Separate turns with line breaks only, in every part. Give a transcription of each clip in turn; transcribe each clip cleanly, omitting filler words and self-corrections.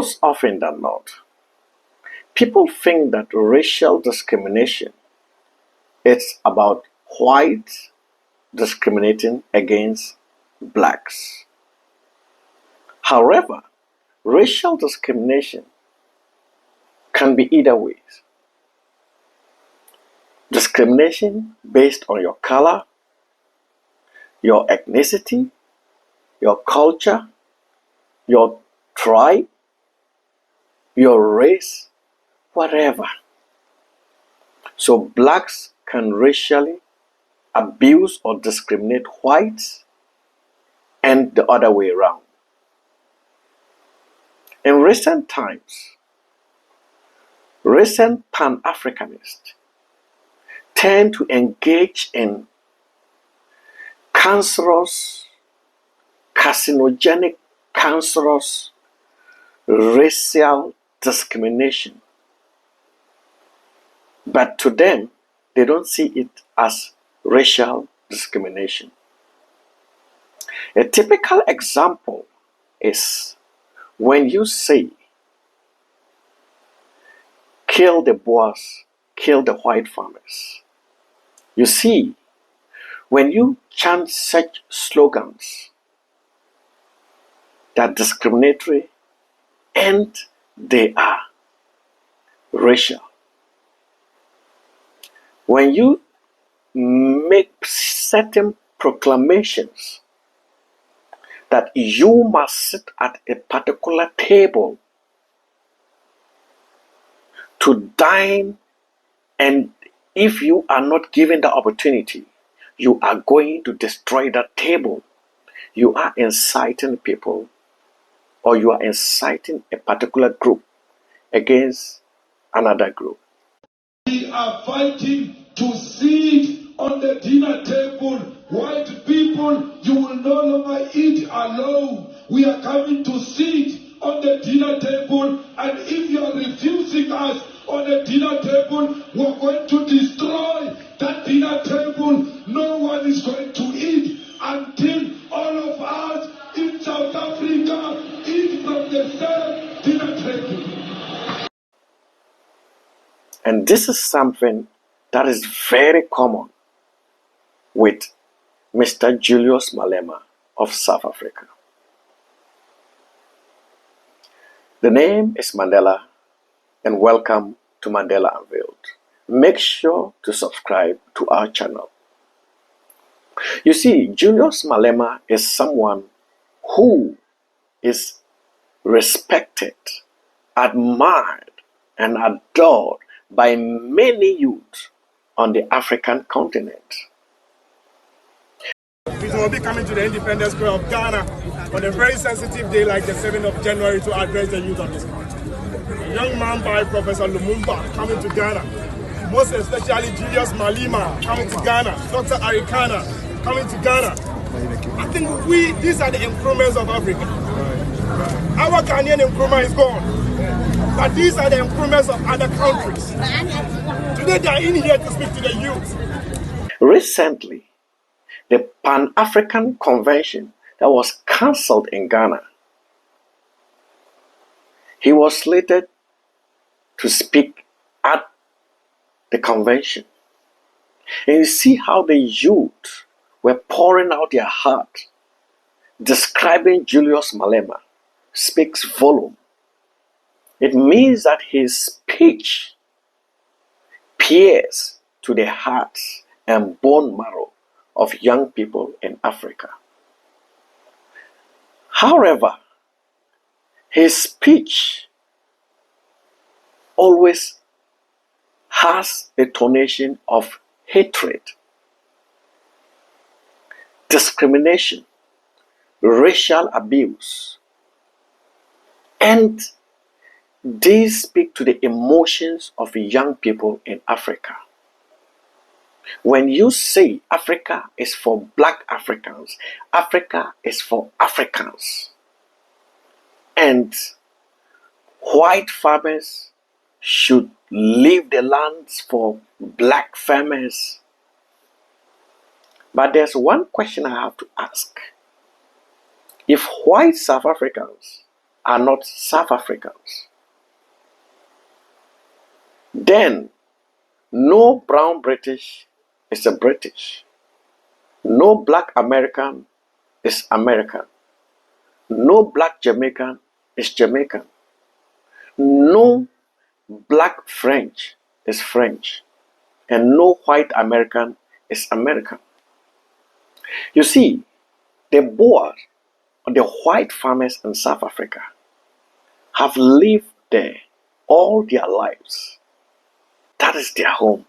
Most often than not, people think that racial discrimination is about whites discriminating against blacks. However, racial discrimination can be either ways. Discrimination based on your color, your ethnicity, your culture, your tribe, your race, whatever. So blacks can racially abuse or discriminate whites and the other way around. In recent times, recent Pan-Africanists tend to engage in cancerous, carcinogenic, cancerous racial discrimination. But to them, they don't see it as racial discrimination. A typical example is when you say, kill the Boers, kill the white farmers. You see, when you chant such slogans that are discriminatory and they are racial, when you make certain proclamations that you must sit at a particular table to dine, and if you are not given the opportunity, you are going to destroy that table, you are inciting people, or you are inciting a particular group against another group.
We are fighting to sit on the dinner table. White people, you will no longer eat alone. We are coming to sit on the dinner table, and if you are refusing us on the dinner table, we are going to destroy that dinner table. No one is going to eat until all of us in South Africa eat from the same dinner table.
And this is something that is very common with Mr. Julius Malema of South Africa. The name is Mandela, and welcome to Mandela Unveiled. Make sure to subscribe to our channel. You see, Julius Malema is someone who is respected, admired, and adored by many youth on the African continent.
We will be coming to the Independence Square of Ghana on a very sensitive day like the 7th of January to address the youth of this country. A young man by Professor Lumumba coming to Ghana, most especially Julius Malema coming to Ghana, Dr. Arikana coming to Ghana. I think these are the improvements of Africa. Our Ghanaian improvement is gone. But these are the improvements of other countries. Today they are in here to speak to the youth.
Recently, the Pan-African Convention that was cancelled in Ghana, he was slated to speak at the convention. And you see how the youth were pouring out their heart, describing Julius Malema, speaks volume. It means that his speech pierces to the hearts and bone marrow of young people in Africa. However, his speech always has a tonation of hatred, discrimination, racial abuse, and these speak to the emotions of young people in Africa. When you say Africa is for black Africans, Africa is for Africans, and white farmers should leave the lands for black farmers. But there's one question I have to ask. If white South Africans are not South Africans, then no brown British is a British. No black American is American. No black Jamaican is Jamaican. No black French is French. And no white American is American. You see, the Boers, the white farmers in South Africa, have lived there all their lives. That is their home.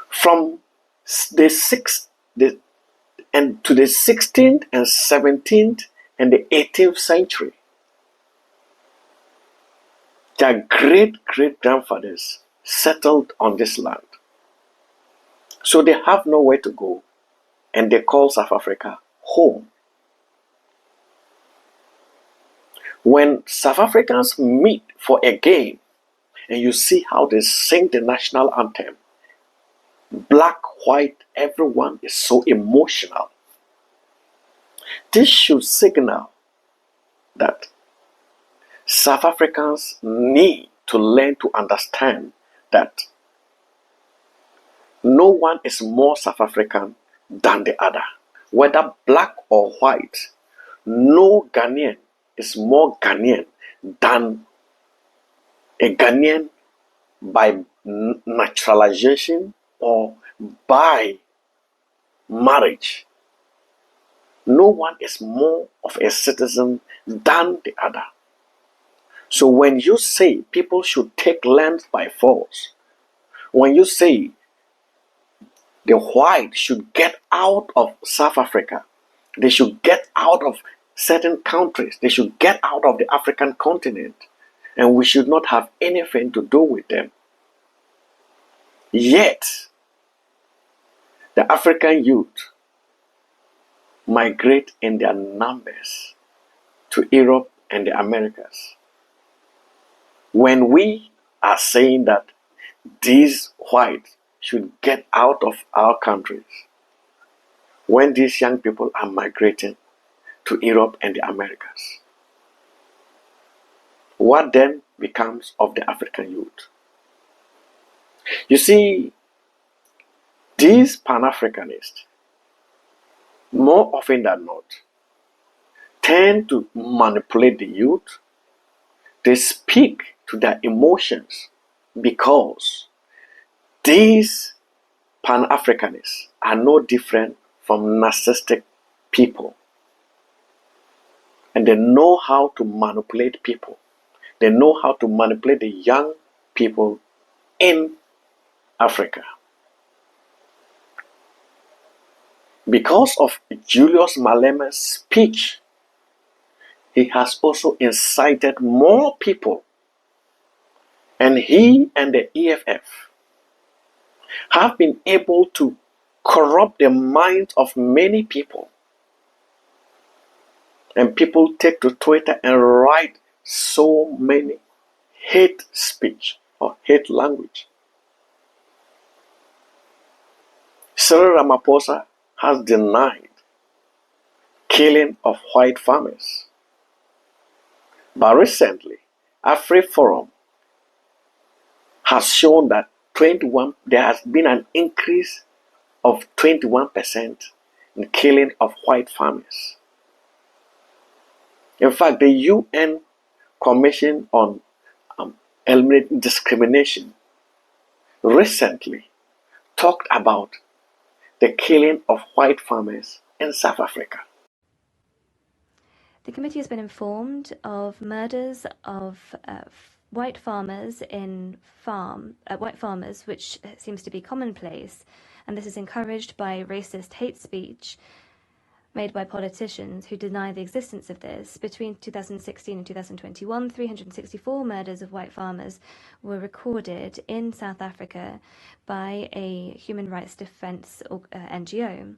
From the 16th and 17th and the 18th century, their great-great-grandfathers settled on this land. So they have nowhere to go, and they call South Africa home. When South Africans meet for a game, and you see how they sing the national anthem, black, white, everyone is so emotional. This should signal that South Africans need to learn to understand that no one is more South African than the other. Whether black or white, no Ghanaian is more Ghanaian than a Ghanaian by naturalization or by marriage. No one is more of a citizen than the other. So when you say people should take land by force, when you say the white should get out of South Africa, they should get out of certain countries, they should get out of the African continent, and we should not have anything to do with them. Yet, the African youth migrate in their numbers to Europe and the Americas. When we are saying that these whites should get out of our countries, when these young people are migrating to Europe and the Americas, what then becomes of the African youth? You see, these Pan-Africanists, more often than not, tend to manipulate the youth. They speak to their emotions because these Pan-Africanists are no different from narcissistic people. And they know how to manipulate people. They know how to manipulate the young people in Africa. Because of Julius Malema's speech, he has also incited more people. And he and the EFF have been able to corrupt the minds of many people. And people take to Twitter and write so many hate speech or hate language. Cyril Ramaphosa has denied killing of white farmers. But recently, AfriForum has shown that there has been an increase of 21% in killing of white farmers. In fact, the UN Commission on Eliminating Discrimination recently talked about the killing of white farmers in South Africa.
The committee has been informed of murders of white farmers which seems to be commonplace, and this is encouraged by racist hate speech made by politicians who deny the existence of this. Between 2016 and 2021, 364 murders of white farmers were recorded in South Africa by a human rights defense NGO.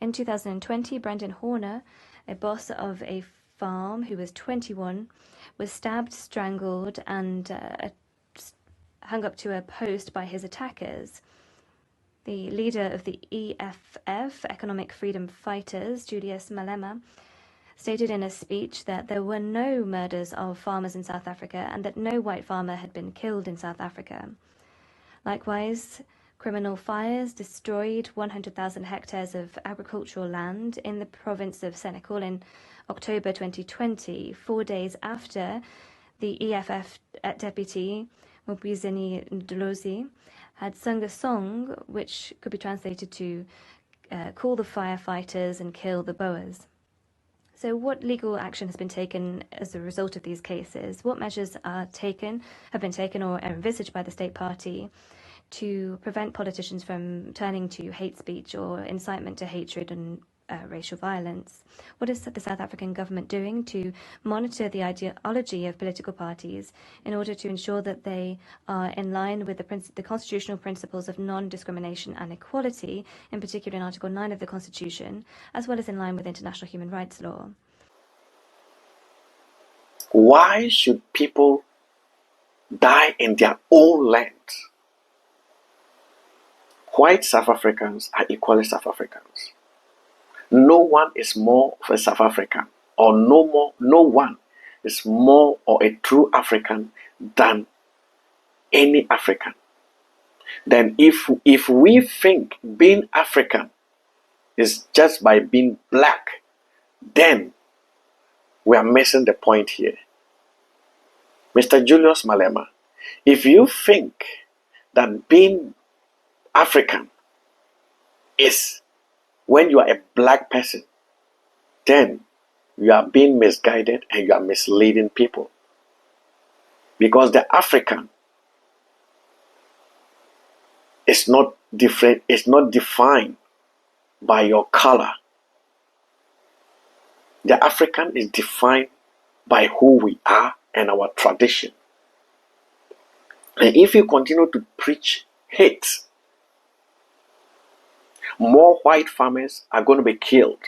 In 2020, Brendan Horner, a boss of a farm who was 21, was stabbed, strangled, and hung up to a post by his attackers. The leader of the EFF, Economic Freedom Fighters, Julius Malema, stated in a speech that there were no murders of farmers in South Africa and that no white farmer had been killed in South Africa. Likewise, criminal fires destroyed 100,000 hectares of agricultural land in the province of Senekal in October 2020, 4 days after the EFF deputy, Mobizeni Ndlozi, had sung a song which could be translated to call the firefighters and kill the Boers. So what legal action has been taken as a result of these cases? What measures have been taken or are envisaged by the state party to prevent politicians from turning to hate speech or incitement to hatred and racial violence? What is the South African government doing to monitor the ideology of political parties in order to ensure that they are in line with the constitutional principles of non-discrimination and equality, in particular in Article 9 of the Constitution, as well as in line with international human rights law?
Why should people die in their own land? White South Africans are equally South Africans. No one is more of a South African, or no one is more or a true African than any African. Then if we think being African is just by being black, then we are missing the point here. Mr. Julius Malema, if you think that being African is when you are a black person, then you are being misguided and you are misleading people. Because the African is not different, it's not defined by your color. The African is defined by who we are and our tradition. And if you continue to preach hate, more white farmers are going to be killed.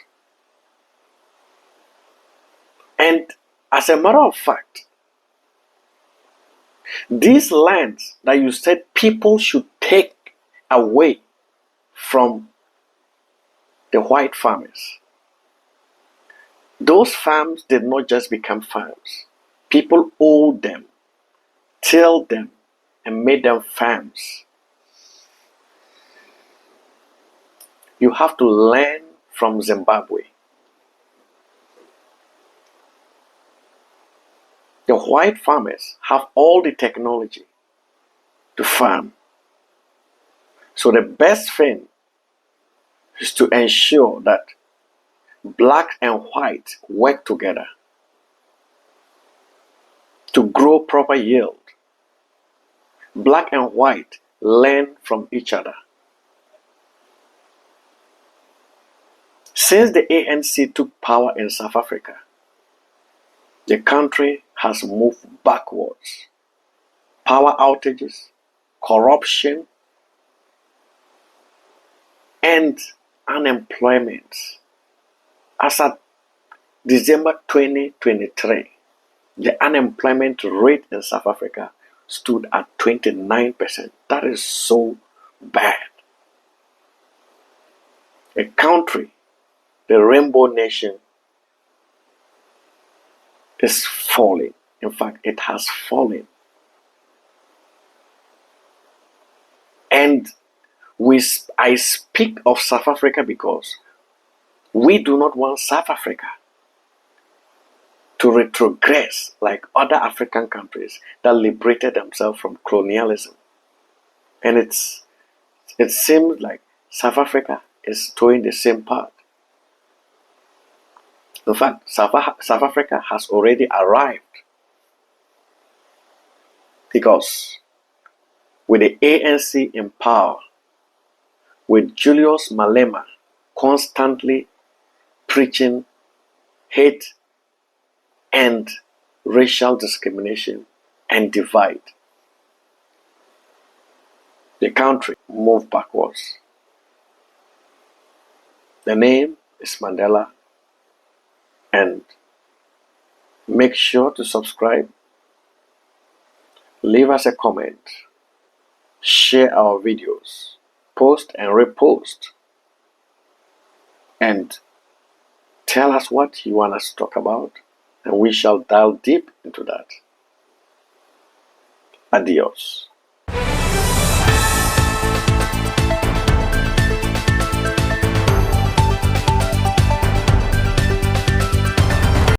And as a matter of fact, these lands that you said people should take away from the white farmers, those farms did not just become farms. People owned them, tilled them, and made them farms. You have to learn from Zimbabwe. The white farmers have all the technology to farm. So the best thing is to ensure that black and white work together to grow proper yield. Black and white learn from each other. Since the ANC took power in South Africa, the country has moved backwards. Power outages, corruption, and unemployment. As at December 2023, the unemployment rate in South Africa stood at 29%. That is so bad. A country, the Rainbow Nation, is falling. In fact, it has fallen. And I speak of South Africa because we do not want South Africa to retrogress like other African countries that liberated themselves from colonialism. And it seems like South Africa is doing the same part. In fact, South Africa has already arrived, because with the ANC in power, with Julius Malema constantly preaching hate and racial discrimination and divide, the country moved backwards. The name is Mandela, and make sure to subscribe, leave us a comment, share our videos, post and repost, and Tell us what you want us to talk about, and we shall delve deep into that. Adios.